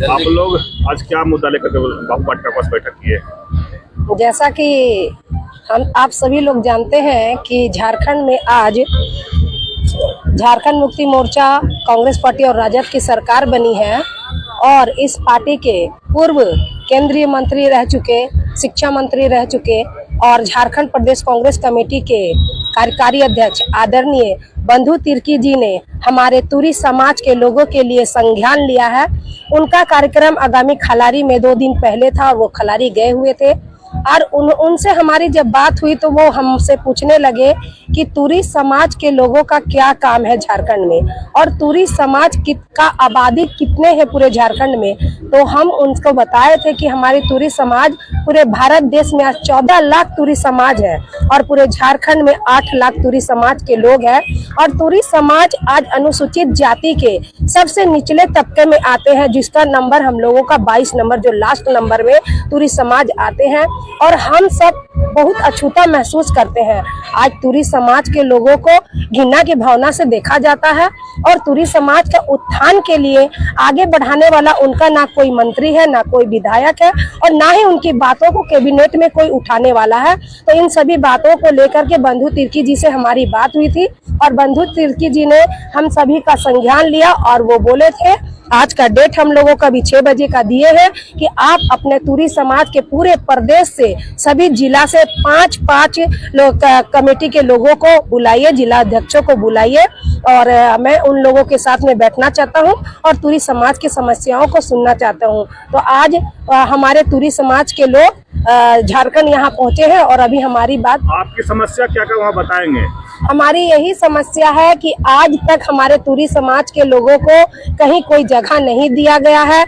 आप लोग आज क्या मुद्दा लेकर के बापू वाटिका के पास बैठक की है? जैसा कि आप सभी लोग जानते हैं कि झारखंड में आज झारखंड मुक्ति मोर्चा, कांग्रेस पार्टी और राजद की सरकार बनी है और इस पार्टी के पूर्व केंद्रीय मंत्री रह चुके, शिक्षा मंत्री रह चुके और झारखंड प्रदेश कांग्रेस कमेटी के कार्यकारी अध्यक्ष आदरणीय बंधु तिर्की जी ने हमारे तुरी समाज के लोगों के लिए संज्ञान लिया है। उनका कार्यक्रम आगामी खलारी में 2 दिन पहले था और वो खलारी गए हुए थे और उनसे हमारी जब बात हुई तो वो हमसे पूछने लगे कि तुरी समाज के लोगों का क्या काम है झारखंड में और तुरी समाज का आबादी कितने हैं पूरे झारखंड में। तो हम उनको बताए थे कि हमारी तुरी समाज पूरे भारत देश में आज 14 लाख तुरी समाज है और पूरे झारखंड में 8 लाख तुरी समाज के लोग हैं और तुरी समाज आज अनुसूचित जाति के सबसे निचले तबके में आते हैं, जिसका नंबर हम लोगों का 22 नंबर जो लास्ट नंबर में तुरी समाज आते हैं और हम सब बहुत अछूता महसूस करते हैं। आज तुरी समाज के लोगों को घृणा की भावना से देखा जाता है और तुरी समाज का उत्थान के लिए आगे बढ़ाने वाला उनका ना कोई मंत्री है, ना कोई विधायक है और ना ही उनकी बातों को कैबिनेट में कोई उठाने वाला है। तो इन सभी बातों को लेकर के बंधु तिर्की जी से हमारी बात हुई थी और बंधु तिर्की जी ने हम सभी का संज्ञान लिया और वो बोले थे, आज का डेट हम लोगों का भी 6 बजे का दिए हैं कि आप अपने तुरी समाज के पूरे प्रदेश से सभी जिला से 5-5 लोग कमेटी के लोगों को बुलाइए, जिला अध्यक्षों को बुलाइए और मैं उन लोगों के साथ में बैठना चाहता हूं और तुरी समाज की समस्याओं को सुनना चाहता हूं। तो आज हमारे तुरी समाज के लोग झारखंड यहाँ पहुंचे हैं और अभी हमारी बात, आपकी समस्या क्या क्या वहाँ बताएंगे? हमारी यही समस्या है कि आज तक हमारे तुरी समाज के लोगों को कहीं कोई जगह नहीं दिया गया है,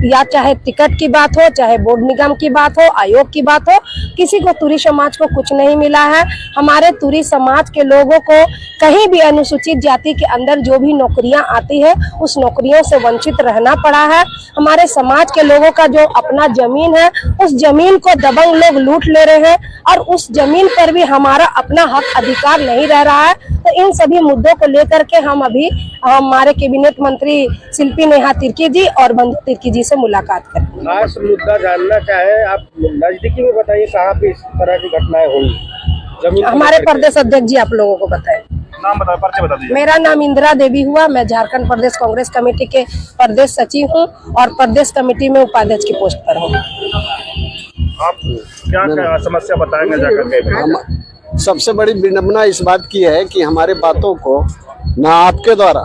या चाहे टिकट की बात हो, चाहे बोर्ड निगम की बात हो, आयोग की बात हो, किसी को तुरी समाज को कुछ नहीं मिला है। हमारे तुरी समाज के लोगों को कहीं भी अनुसूचित जाति के अंदर जो भी नौकरियां आती है उस नौकरियों से वंचित रहना पड़ा है। हमारे समाज के लोगों का जो अपना जमीन है उस जमीन को दबंग लोग लूट ले रहे हैं और उस जमीन पर भी हमारा अपना हक अधिकार नहीं रह रहा है। तो इन सभी मुद्दों को लेकर के हम अभी हमारे कैबिनेट मंत्री शिल्पी नेहा तिर्की जी और बंधु तिर्की जी से मुलाकात करेंगे। खास मुद्दा जानना चाहे आप नजदीकी में बताइए, कहाँ पे इस तरह की घटनाएं होंगी? हमारे प्रदेश अध्यक्ष जी आप लोगों को बताएं। नाम बता, परिचय बता दीजिए। मेरा नाम इंदिरा देवी हुआ, मैं झारखंड प्रदेश कांग्रेस कमेटी के प्रदेश सचिव हूँ और प्रदेश कमेटी में उपाध्यक्ष की पोस्ट पर हूँ। आप क्या समस्या बताएंगे जाकर के? सबसे बड़ी विडंबना इस बात की है कि हमारे बातों को ना आपके द्वारा,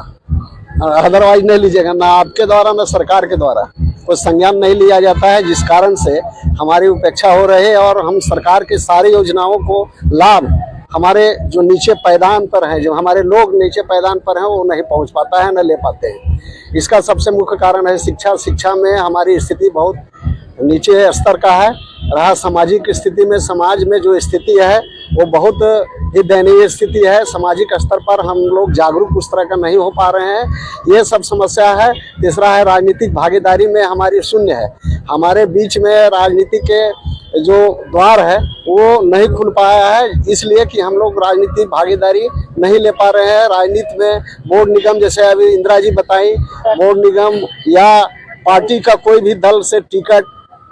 अदरवाइज नहीं लीजिएगा, ना आपके द्वारा ना सरकार के द्वारा कोई संज्ञान नहीं लिया जाता है, जिस कारण से हमारी उपेक्षा हो रही है और हम सरकार की सारी योजनाओं को लाभ हमारे जो नीचे पैदान पर हैं, जो हमारे लोग नीचे पैदान पर हैं, वो नहीं पहुंच पाता है, न ले पाते हैं। इसका सबसे मुख्य कारण है शिक्षा में हमारी स्थिति बहुत नीचे स्तर का है। रहा सामाजिक स्थिति में, समाज में जो स्थिति है वो बहुत ही दयनीय स्थिति है। सामाजिक स्तर पर हम लोग जागरूक उस तरह का नहीं हो पा रहे हैं, ये सब समस्या है। तीसरा है राजनीतिक भागीदारी में हमारी शून्य है। हमारे बीच में राजनीति के जो द्वार है वो नहीं खुल पाया है, इसलिए कि हम लोग राजनीतिक भागीदारी नहीं ले पा रहे हैं। राजनीति में बोर्ड निगम, जैसे अभी इंदिरा जी बताई, बोर्ड निगम या पार्टी का कोई भी दल से टिकट,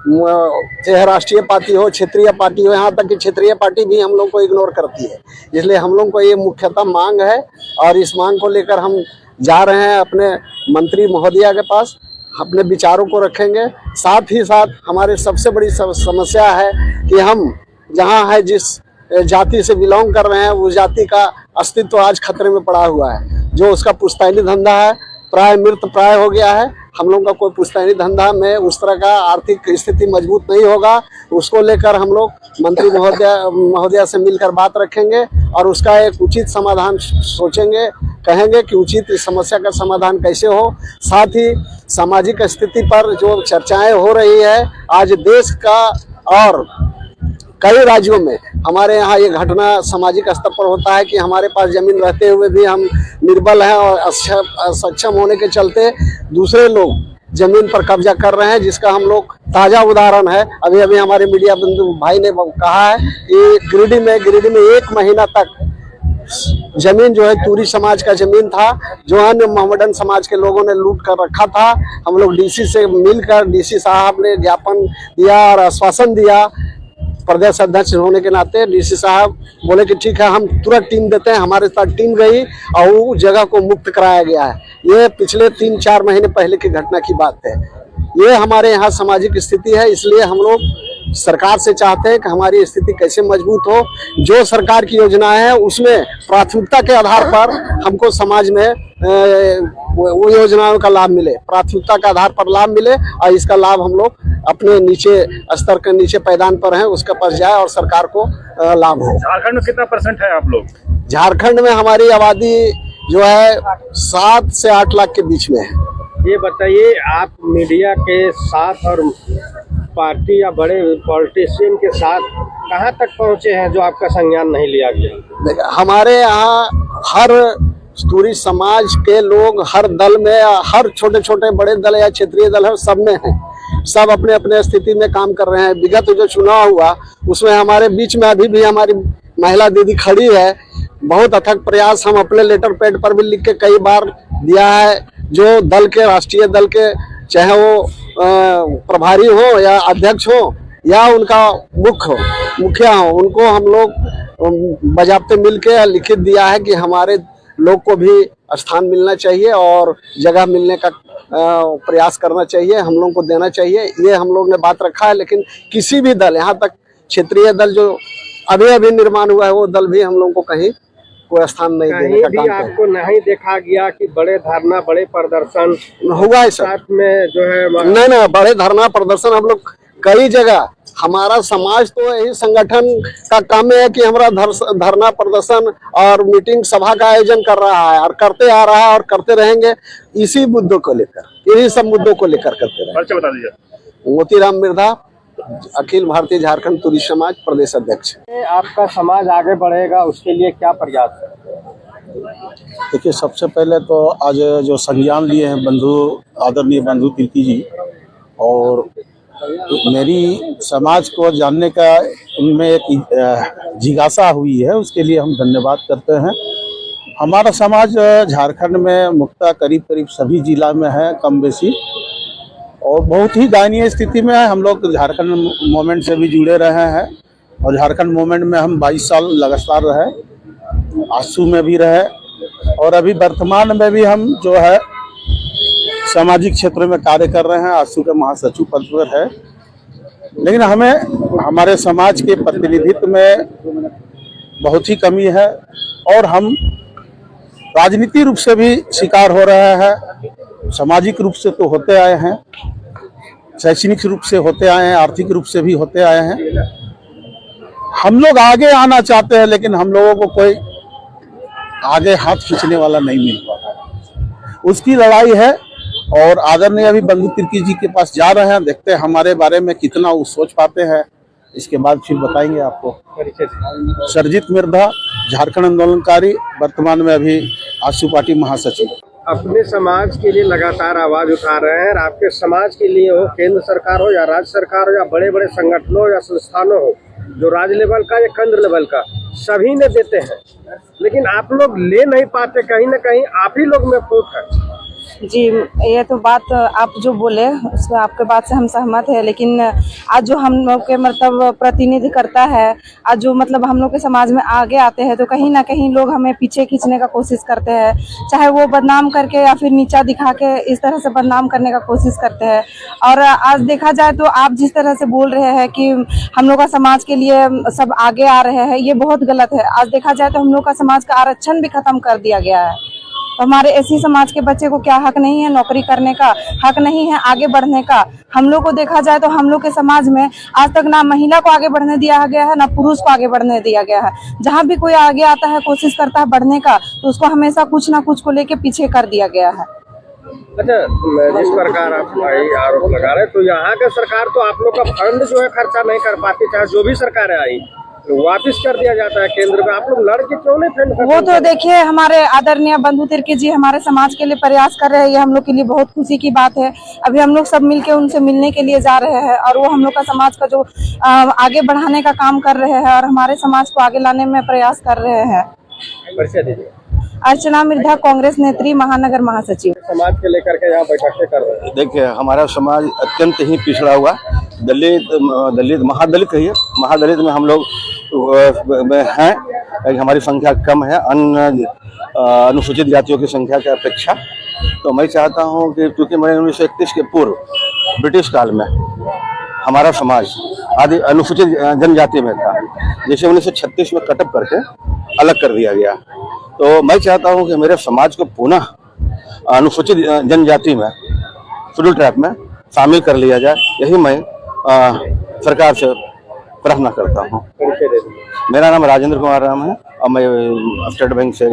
चाहे राष्ट्रीय पार्टी हो, क्षेत्रीय पार्टी हो, यहाँ तक कि क्षेत्रीय पार्टी भी हम लोग को इग्नोर करती है। इसलिए हम लोग को ये मुख्यतः मांग है और इस मांग को लेकर हम जा रहे हैं अपने मंत्री महोदया के पास, अपने विचारों को रखेंगे। साथ ही साथ हमारे सबसे बड़ी समस्या है कि हम जहाँ है, जिस जाति से बिलोंग कर रहे हैं, उस जाति का अस्तित्व आज खतरे में पड़ा हुआ है। जो उसका पुश्तैनी धंधा है प्राय मृत प्राय हो गया है। हम लोगों का कोई पुश्तैनी धंधा में उस तरह का आर्थिक स्थिति मजबूत नहीं होगा। उसको लेकर हम लोग मंत्री महोदया से मिलकर बात रखेंगे और उसका एक उचित समाधान सोचेंगे, कहेंगे कि उचित इस समस्या का समाधान कैसे हो। साथ ही सामाजिक स्थिति पर जो चर्चाएं हो रही है आज देश का और कई राज्यों में, हमारे यहाँ ये घटना सामाजिक स्तर पर होता है कि हमारे पास जमीन रहते हुए भी हम निर्बल हैं और असक्षम होने के चलते दूसरे लोग जमीन पर कब्जा कर रहे हैं, जिसका हम लोग ताज़ा उदाहरण है। अभी अभी हमारे मीडिया बंधु भाई ने कहा है कि गिरिडीह में 1 महीना तक जमीन जो है तूरी समाज का जमीन था, जो अन्य मोहम्मदन समाज के लोगों ने लूट कर रखा था। हम लोग डीसी से मिलकर, डीसी साहब ने ज्ञापन दिया और आश्वासन दिया। प्रदेश अध्यक्ष होने के नाते डीसी साहब बोले कि ठीक है, हम तुरंत टीम देते हैं। हमारे साथ टीम गई और वो जगह को मुक्त कराया गया है। ये पिछले 3-4 महीने पहले की घटना की बात है। ये हमारे यहाँ सामाजिक स्थिति है, इसलिए हम लोग सरकार से चाहते हैं कि हमारी स्थिति कैसे मजबूत हो। जो सरकार की योजना है उसमें प्राथमिकता के आधार पर हमको समाज में वो योजनाओं का लाभ मिले, प्राथमिकता के आधार पर लाभ मिले और इसका लाभ हम लोग अपने नीचे स्तर के नीचे पैदान पर हैं उसके पास जाए और सरकार को लाभ हो। झारखंड में कितना % है आप लोग? झारखंड में हमारी आबादी जो है 7 से 8 लाख के बीच में है। ये बताइए, आप मीडिया के साथ और पार्टी या बड़े पॉलिटिशियन के साथ कहां तक पहुंचे हैं जो आपका संज्ञान नहीं लिया गया? हमारे यहाँ हर तूरी समाज के लोग हर दल में, हर छोटे छोटे बड़े दल या क्षेत्रीय दल है, सब में हैं। सब अपने अपने स्थिति में काम कर रहे हैं। विगत जो चुनाव हुआ उसमें हमारे बीच में अभी भी हमारी महिला दीदी खड़ी है। बहुत अथक प्रयास हम अपने लेटर पैड पर भी लिख के कई बार दिया है। जो दल के, राष्ट्रीय दल के, चाहे वो प्रभारी हो या अध्यक्ष हो या उनका मुखिया हो, उनको हम लोग बजाबते मिल के लिखित दिया है कि हमारे लोग को भी स्थान मिलना चाहिए और जगह मिलने का प्रयास करना चाहिए, हम लोग को देना चाहिए। ये हम लोग ने बात रखा है। लेकिन किसी भी दल, यहाँ तक क्षेत्रीय दल जो अभी अभी निर्माण हुआ है, वो दल भी हम लोग को कहीं कोई स्थान नहीं देने का काम भी आपको नहीं देखा गया कि बड़े धरना, बड़े प्रदर्शन हुआ है सर? साथ में जो है नहीं, बड़े धरना प्रदर्शन हम लोग कई जगह, हमारा समाज तो यही संगठन का काम है कि हमारा धरना प्रदर्शन और मीटिंग सभा का आयोजन कर रहा है और करते आ रहा है और करते रहेंगे। इसी मुद्दों को लेकर, यही सब मुद्दों को लेकर करते रहेंगे। परिचय बता दीजिए। मोतीराम मिर्धा, अखिल भारतीय झारखंड तूरी समाज प्रदेश अध्यक्ष। आपका समाज आगे बढ़ेगा उसके लिए क्या प्रयास है? देखिए, सबसे पहले तो आज जो संज्ञान लिए हैं आदरणीय बंधु तिर्की जी, और मेरी समाज को जानने का उनमें एक जिज्ञासा हुई है, उसके लिए हम धन्यवाद करते हैं। हमारा समाज झारखंड में मुख्यतः करीब सभी जिला में है, कम बेशी, और बहुत ही दयनीय स्थिति में है। हम लोग झारखंड मूवमेंट से भी जुड़े रहे हैं और झारखंड मूवमेंट में हम 22 साल लगातार रहे, आसू में भी रहे और अभी वर्तमान में भी हम जो है सामाजिक क्षेत्र में कार्य कर रहे हैं। आसू के महासचिव पद पर है। लेकिन हमें हमारे समाज के प्रतिनिधित्व में बहुत ही कमी है और हम राजनीतिक रूप से भी शिकार हो रहे हैं। सामाजिक रूप से तो होते आए हैं, शैक्षणिक रूप से होते आए हैं, आर्थिक रूप से भी होते आए हैं। हम लोग आगे आना चाहते हैं लेकिन हम लोगों को कोई आगे हाथ खींचने वाला नहीं मिल पाता। उसकी लड़ाई है और आदरणीय अभी बंधु तिर्की जी के पास जा रहे हैं। देखते हैं हमारे बारे में कितना वो सोच पाते हैं, इसके बाद फिर बताएंगे आपको। सरजीत मिर्धा, झारखंड आंदोलनकारी, वर्तमान में अभी आसू पार्टी महासचिव। अपने समाज के लिए लगातार आवाज उठा रहे हैं और आपके समाज के लिए हो केंद्र सरकार हो या राज्य सरकार हो या बड़े बड़े संगठनों या संस्थानों हो, जो राज्य लेवल का या केंद्र लेवल का, सभी ने देते हैं, लेकिन आप लोग ले नहीं पाते। कहीं ना कहीं आप ही लोग में फूट है। जी, ये तो बात आप जो बोले उसमें आपके बात से हम सहमत है। लेकिन आज जो हम लोग के मतलब प्रतिनिधि करता है, आज जो मतलब हम लोग के समाज में आगे आते हैं, तो कहीं ना कहीं लोग हमें पीछे खींचने का कोशिश करते हैं, चाहे वो बदनाम करके या फिर नीचा दिखा के इस तरह से बदनाम करने का कोशिश करते हैं। और आज देखा जाए तो आप जिस तरह से बोल रहे हैं कि हम लोग का समाज के लिए सब आगे आ रहे हैं, ये बहुत गलत है। आज देखा जाए तो हम लोग का समाज का आरक्षण भी खत्म कर दिया गया है। तो हमारे एससी समाज के बच्चे को क्या हक नहीं है नौकरी करने का, हक नहीं है आगे बढ़ने का। हम लोग को देखा जाए तो हम लोग के समाज में आज तक ना महिला को आगे बढ़ने दिया गया है, ना पुरुष को आगे बढ़ने दिया गया है। जहाँ भी कोई आगे आता है, कोशिश करता है बढ़ने का, तो उसको हमेशा कुछ ना कुछ को लेके पीछे कर दिया गया है। अच्छा, जिस प्रकार आप आरोप लगा रहे, तो यहाँ के सरकार तो आप लोग का फंड जो है खर्चा नहीं कर पाती, चाहे जो भी सरकार आई, तो वापिस कर दिया जाता है केंद्र में। आप लोग लड़ के क्यों नहीं फंड? वो तो देखिए, हमारे आदरणीय बंधु तिर्की जी हमारे समाज के लिए प्रयास कर रहे हैं, ये हम लोग के लिए बहुत खुशी की बात है। अभी हम लोग सब मिलके उनसे मिलने के लिए जा रहे हैं और वो हम लोग का समाज का जो आगे बढ़ाने का काम कर रहे हैं और हमारे समाज को आगे लाने में प्रयास कर रहे हैं। परिचय दीजिए। अर्चना मिर्धा, कांग्रेस नेत्री, महानगर महासचिव। समाज के लेकर के यहाँ बैठकें कर रहे हैं। देखिए, हमारा समाज अत्यंत ही पिछड़ा हुआ, दलित महादलित कहिए, महादलित में हम लोग हैं। हमारी संख्या कम है अन्य अनुसूचित जातियों की संख्या की अपेक्षा। तो मैं चाहता हूं कि क्योंकि मैंने 1931 के पूर्व ब्रिटिश काल में हमारा समाज आदि अनुसूचित जनजाति में था, जिसे 1936 में कटअप करके अलग कर दिया गया। तो मैं चाहता हूं कि मेरे समाज को पुनः अनुसूचित जनजाति में, शेड्यूल ट्राइब में शामिल कर लिया जाए। यही मैं सरकार से प्रार्थना करता हूं। परिचय दे दीजिए। मेरा नाम राजेंद्र कुमार राम है और मैं स्टेट बैंक से